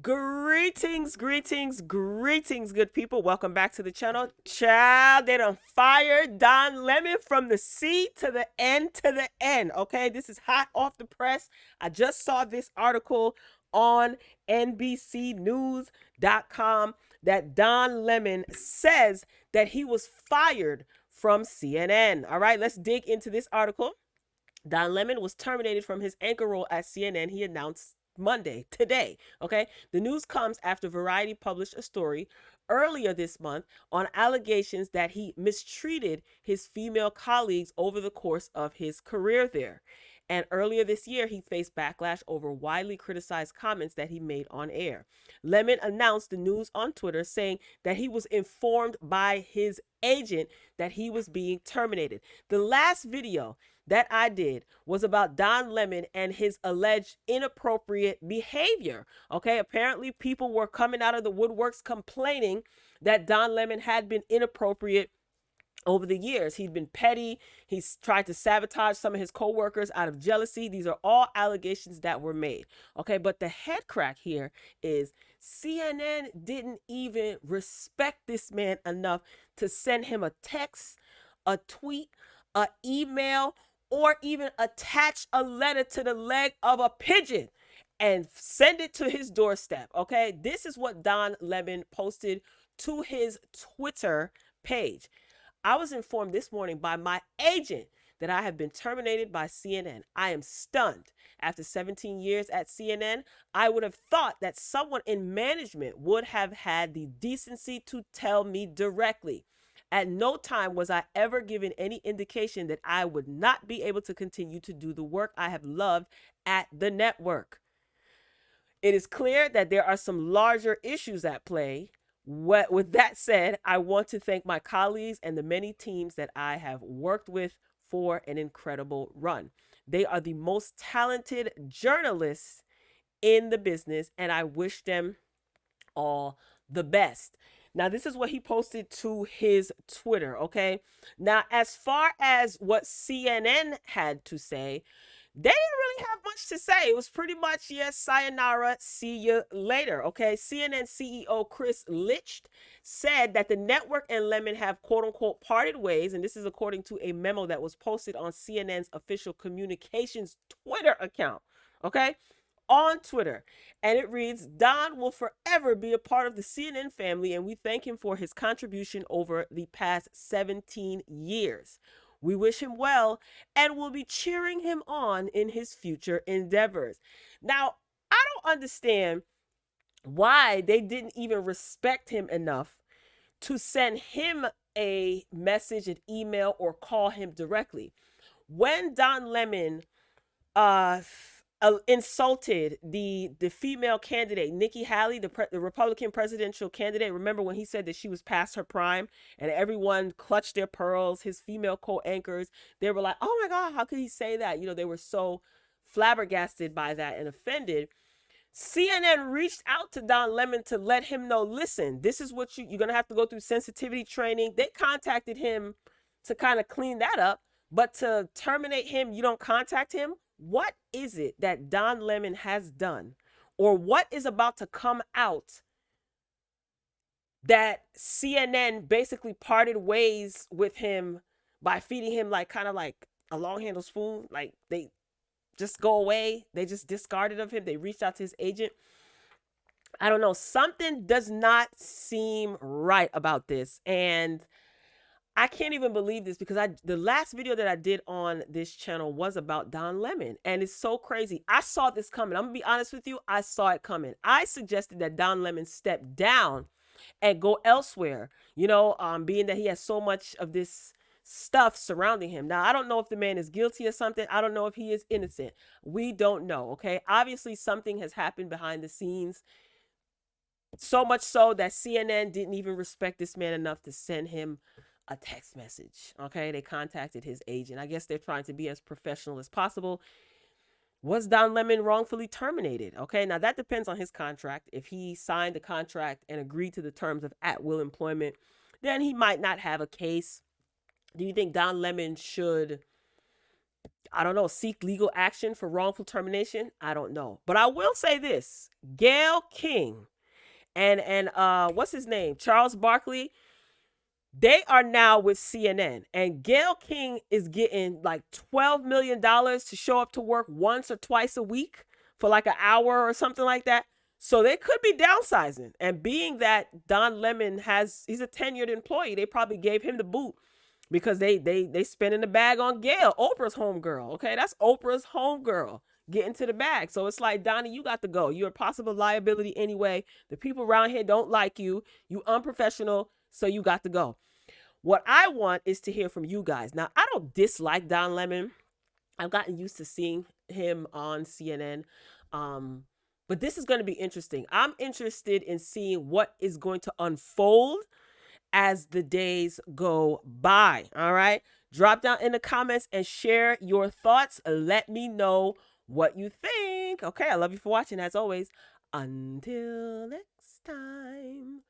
Greetings, greetings, greetings, good people. Welcome back to the channel. Child, they done fired Don Lemon from the C to the N to the N. Okay, this is hot off the press. I just saw this article on NBCnews.com that Don Lemon says that he was fired from CNN. All right, let's dig into this article. Don Lemon was terminated from his anchor role at CNN, he announced Monday, today. Okay. The news comes after Variety published a story earlier this month on allegations that he mistreated his female colleagues over the course of his career there. And earlier this year, he faced backlash over widely criticized comments that he made on air. Lemon announced the news on Twitter, saying that he was informed by his agent that he was being terminated. The last video that I did was about Don Lemon and his alleged inappropriate behavior. Okay, apparently people were coming out of the woodworks complaining that Don Lemon had been inappropriate over the years. He'd been petty. He's tried to sabotage some of his co-workers out of jealousy. These are all allegations that were made. Okay, but the head crack here is CNN didn't even respect this man enough to send him a text, a tweet, an email, or even attach a letter to the leg of a pigeon and send it to his doorstep. Okay, this is what Don Lemon posted to his Twitter page. I was informed this morning by my agent that I have been terminated by CNN. I am stunned. After 17 years at CNN, I would have thought that someone in management would have had the decency to tell me directly. At no time was I ever given any indication that I would not be able to continue to do the work I have loved at the network. It is clear that there are some larger issues at play. With that said, I want to thank my colleagues and the many teams that I have worked with for an incredible run. They are the most talented journalists in the business, and I wish them all the best. Now, this is what he posted to his Twitter, okay? Now, as far as what CNN had to say, they didn't really have much to say. It was pretty much, yes, sayonara, see you later, okay? CNN CEO Chris Licht said that the network and Lemon have quote unquote parted ways, and this is according to a memo that was posted on CNN's official communications Twitter account, okay? On Twitter. And it reads, Don will forever be a part of the CNN family, and we thank him for his contribution over the past 17 years. We wish him well and will be cheering him on in his future endeavors. Now, I don't understand why they didn't even respect him enough to send him a message, an email, or call him directly. When Don Lemon insulted the female candidate, Nikki Haley, the Republican presidential candidate. Remember when he said that she was past her prime, and everyone clutched their pearls. His female co-anchors, they were like, "Oh my God, how could he say that?" You know, they were so flabbergasted by that and offended. CNN reached out to Don Lemon to let him know, listen, this is what you're going to have to go through sensitivity training. They contacted him to kind of clean that up, but to terminate him, you don't contact him. What is it that Don Lemon has done, or what is about to come out that CNN basically parted ways with him by feeding him like kind of like a long handle spoon? Like they just go away. They just discarded of him. They reached out to his agent. I don't know. Something does not seem right about this. And I can't even believe this because the last video that I did on this channel was about Don Lemon, and it's so crazy. I saw this coming. I'm gonna be honest with you. I saw it coming. I suggested that Don Lemon step down and go elsewhere, you know, being that he has so much of this stuff surrounding him. Now, I don't know if the man is guilty of something. I don't know if he is innocent. We don't know, okay? Obviously, something has happened behind the scenes. So much so that CNN didn't even respect this man enough to send him a text message. Okay, they contacted his agent. I guess they're trying to be as professional as possible. Was Don Lemon wrongfully terminated? Okay, now that depends on his contract. If he signed the contract and agreed to the terms of at-will employment, then he might not have a case. Do you think Don Lemon should I don't know, seek legal action for wrongful termination. I don't know. But I will say this: Gayle King and what's his name? Charles Barkley, they are now with CNN, and Gayle King is getting like $12 million to show up to work once or twice a week for like an hour or something like that. So they could be downsizing. And being that Don Lemon he's a tenured employee, they probably gave him the boot because they spending the bag on Gayle, Oprah's homegirl. Okay, that's Oprah's homegirl getting to the bag. So it's like, Donnie, you got to go. You're a possible liability anyway. The people around here don't like you. You unprofessional, so you got to go. What I want is to hear from you guys. Now, I don't dislike Don Lemon. I've gotten used to seeing him on CNN. But this is going to be interesting. I'm interested in seeing what is going to unfold as the days go by. All right. Drop down in the comments and share your thoughts. Let me know what you think. Okay. I love you for watching as always. Until next time.